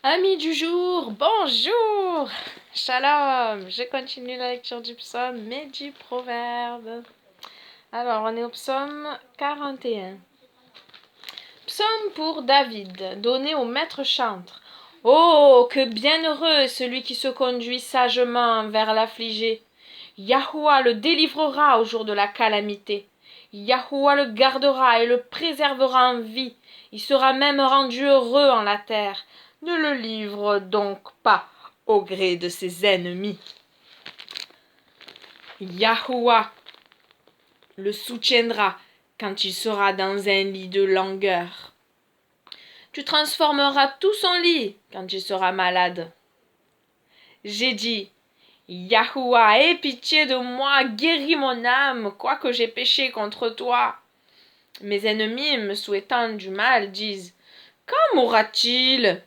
Amis du jour, bonjour! Shalom! Je continue la lecture du psaume et du proverbe. Alors, on est au psaume 41. Psaume pour David, donné au maître chantre. Oh, que bienheureux est celui qui se conduit sagement vers l'affligé. Yahoua le délivrera au jour de la calamité. Yahoua le gardera et le préservera en vie. Il sera même rendu heureux en la terre. Ne le livre donc pas au gré de ses ennemis. Yahoua le soutiendra quand il sera dans un lit de langueur. Tu transformeras tout son lit quand il sera malade. J'ai dit, Yahoua, aie pitié de moi, guéris mon âme, quoique j'ai péché contre toi. Mes ennemis, me souhaitant du mal, disent, quand mourra-t-il?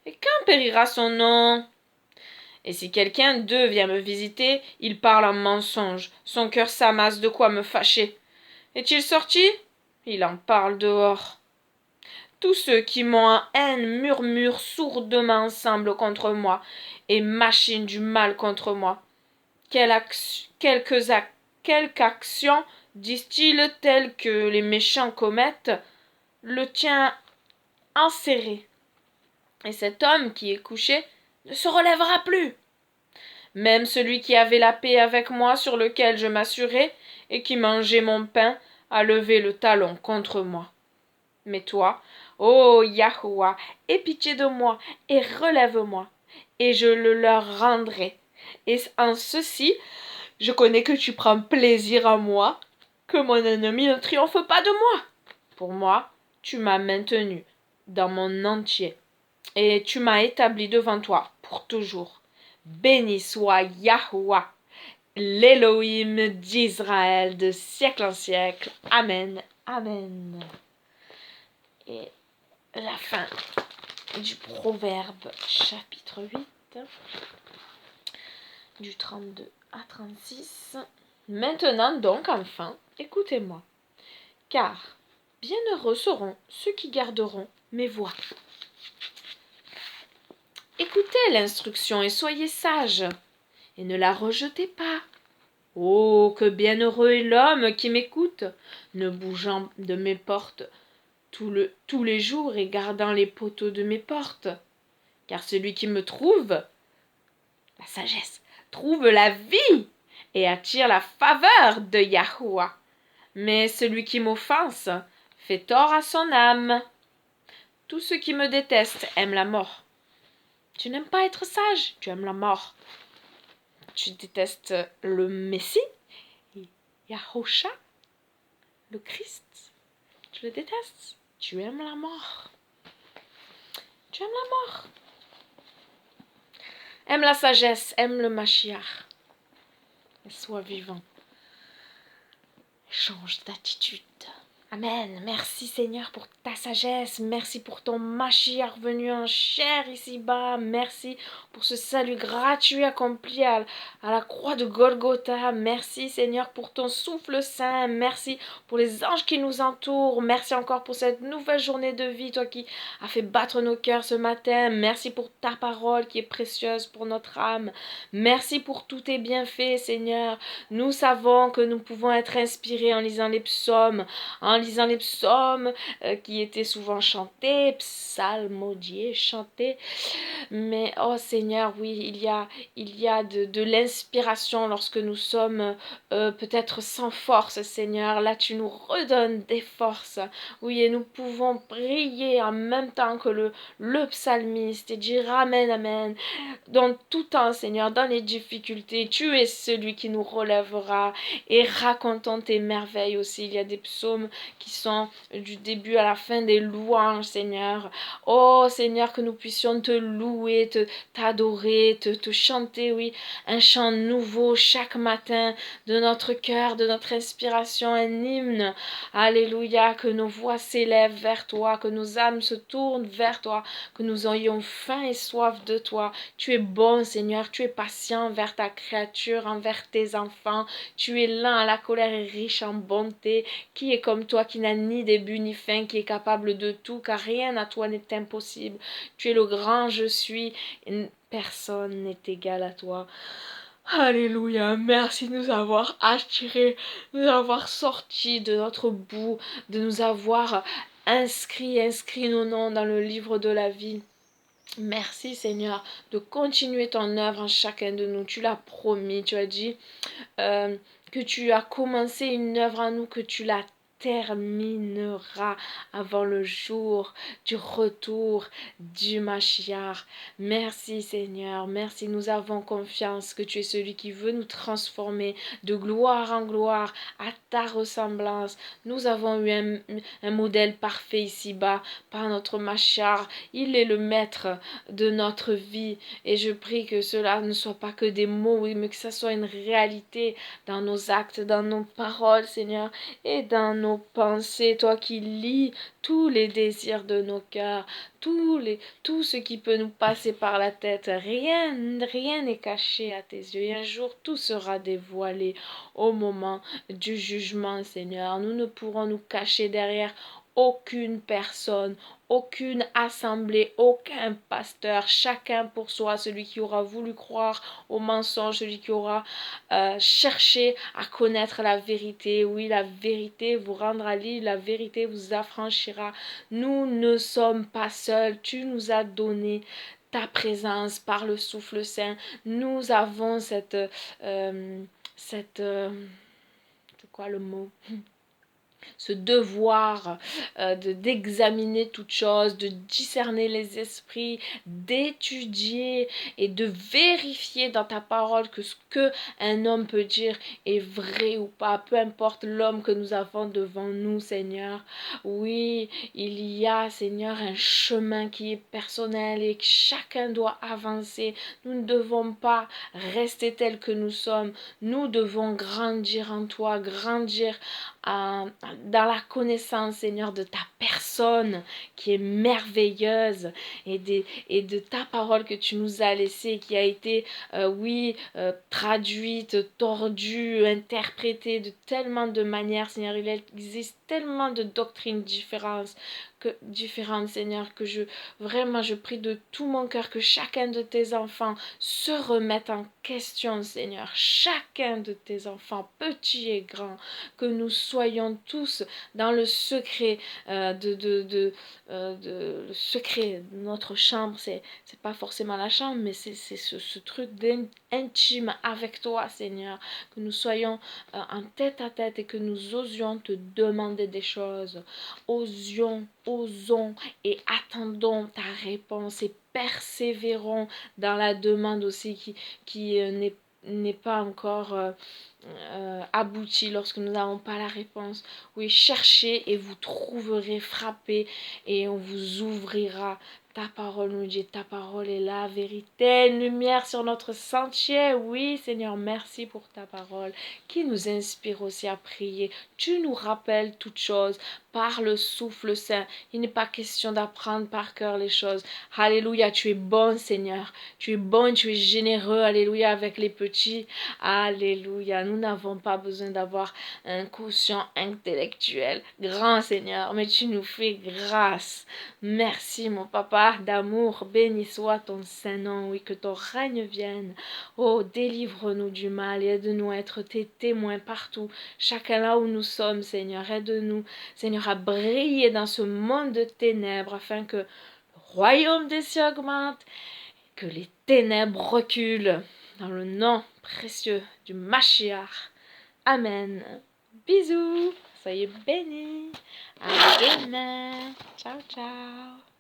Et quand périra son nom? Et si quelqu'un d'eux vient me visiter, il parle en mensonge, son cœur s'amasse de quoi me fâcher. Est-il sorti? Il en parle dehors. Tous ceux qui m'ont en haine murmurent sourdement ensemble contre moi et machinent du mal contre moi. Quelque action, disent-ils, telle que les méchants commettent, le tient enserré. Et cet homme qui est couché ne se relèvera plus. Même celui qui avait la paix avec moi, sur lequel je m'assurais, et qui mangeait mon pain, a levé le talon contre moi. Mais toi, ô Yahoua, aie pitié de moi, et relève-moi, et je le leur rendrai. Et en ceci, je connais que tu prends plaisir en moi, que mon ennemi ne triomphe pas de moi. Pour moi, tu m'as maintenu dans mon entier, et tu m'as établi devant toi pour toujours. Béni soit Yahoua, l'Élohim d'Israël de siècle en siècle. Amen. Amen. Et la fin du proverbe chapitre 8, du 32 à 36. Maintenant donc, enfin, écoutez-moi, car bienheureux seront ceux qui garderont mes voies. Écoutez l'instruction et soyez sages, et ne la rejetez pas. Oh, que bienheureux est l'homme qui m'écoute, ne bougeant de mes portes tous les jours et gardant les poteaux de mes portes. Car celui qui me trouve, la sagesse, trouve la vie et attire la faveur de Yahoua. Mais celui qui m'offense fait tort à son âme. Tous ceux qui me détestent aiment la mort. Tu n'aimes pas être sage, tu aimes la mort. Tu détestes le Messie, Yahosha, le Christ. Tu le détestes, tu aimes la mort. Tu aimes la mort. Aime la sagesse, aime le Mashiach. Et sois vivant. Change d'attitude. Amen. Merci Seigneur pour ta sagesse. Merci pour ton Mashiach venu en chair ici-bas. Merci pour ce salut gratuit accompli à la croix de Golgotha. Merci Seigneur pour ton souffle saint. Merci pour les anges qui nous entourent. Merci encore pour cette nouvelle journée de vie, toi qui as fait battre nos cœurs ce matin. Merci pour ta parole qui est précieuse pour notre âme. Merci pour tous tes bienfaits Seigneur. Nous savons que nous pouvons être inspirés en lisant les psaumes, qui étaient souvent chantés, psalmodiés, chantés. Mais oh Seigneur, oui, il y a de l'inspiration lorsque nous sommes peut-être sans force, Seigneur. Là, tu nous redonnes des forces. Oui, et nous pouvons prier en même temps que le psalmiste et dire Amen, Amen. Dans tout temps, Seigneur, dans les difficultés, tu es celui qui nous relèvera. Et racontons tes merveilles aussi. Il y a des psaumes qui sont du début à la fin des louanges, Seigneur. Oh Seigneur, que nous puissions te louer, t'adorer, te chanter, oui, un chant nouveau chaque matin de notre cœur, de notre inspiration, un hymne. Alléluia, que nos voix s'élèvent vers toi, que nos âmes se tournent vers toi, que nous ayons faim et soif de toi. Tu es bon, Seigneur, tu es patient envers ta créature, envers tes enfants. Tu es lent à la colère et riche en bonté. Qui est comme toi? toi qui n'as ni début ni fin, qui est capable de tout, car rien à toi n'est impossible. Tu es le grand je suis, et personne n'est égal à toi. Alléluia, merci de nous avoir attirés, de nous avoir sortis de notre boue, de nous avoir inscrit nos noms dans le livre de la vie. Merci Seigneur de continuer ton œuvre en chacun de nous. Tu l'as promis, tu as dit que tu as commencé une œuvre en nous, que tu la termineras avant le jour du retour du Mashiach. Merci Seigneur, merci, nous avons confiance que tu es celui qui veut nous transformer de gloire en gloire à ta ressemblance. Nous avons eu un modèle parfait ici-bas par notre Mashiach. Il est le maître de notre vie et je prie que cela ne soit pas que des mots, oui, mais que ça soit une réalité dans nos actes, dans nos paroles, Seigneur, et dans nos pensées. Toi qui lis tous les désirs de nos cœurs, tout ce qui peut nous passer par la tête, rien n'est caché à tes yeux. Et un jour, tout sera dévoilé au moment du jugement, Seigneur. Nous ne pourrons nous cacher derrière aucune personne, aucune assemblée, aucun pasteur, chacun pour soi, celui qui aura voulu croire au mensonge, celui qui aura cherché à connaître la vérité. Oui, la vérité vous rendra libre, la vérité vous affranchira. Nous ne sommes pas seuls, tu nous as donné ta présence par le souffle saint. Nous avons c'est quoi le mot, ce devoir d'examiner toutes choses, de discerner les esprits, d'étudier et de vérifier dans ta parole que ce que un homme peut dire est vrai ou pas, peu importe l'homme que nous avons devant nous, Seigneur. Oui, il y a, Seigneur, un chemin qui est personnel et que chacun doit avancer. Nous ne devons pas rester tels que nous sommes. Nous devons grandir en toi, grandir dans la connaissance, Seigneur, de ta personne qui est merveilleuse et de ta parole que tu nous as laissée, qui a été, traduite, tordue, interprétée de tellement de manières, Seigneur. Il existe tellement de doctrines différentes, Seigneur, que je prie de tout mon cœur que chacun de tes enfants se remette en question, Seigneur. Chacun de tes enfants, petits et grands, que nous soyons tous dans le secret le secret de notre chambre. C'est pas forcément la chambre, mais c'est ce truc intime avec toi, Seigneur, que nous soyons en tête à tête et que nous osions te demander des choses. Osons et attendons ta réponse et persévérons dans la demande aussi qui n'est pas encore abouti lorsque nous n'avons pas la réponse. Oui, cherchez et vous trouverez, frappez et on vous ouvrira. Ta parole nous dit, ta parole est la vérité, une lumière sur notre sentier. Oui, Seigneur, merci pour ta parole qui nous inspire aussi à prier. Tu nous rappelles toutes choses par le souffle saint. Il n'est pas question d'apprendre par cœur les choses. Alléluia, tu es bon, Seigneur. Tu es bon, tu es généreux. Alléluia, avec les petits. Alléluia, nous n'avons pas besoin d'avoir un quotient intellectuel grand, Seigneur, mais tu nous fais grâce. Merci, mon papa d'amour, béni soit ton saint nom, oui, que ton règne vienne. Oh, délivre-nous du mal et aide-nous à être tes témoins partout, chacun là où nous sommes, Seigneur. Aide-nous, Seigneur, à briller dans ce monde de ténèbres, afin que le royaume des cieux augmente, que les ténèbres reculent. Dans le nom précieux du Mashiach. Amen. Bisous. Soyez bénis. À demain. Ciao, ciao.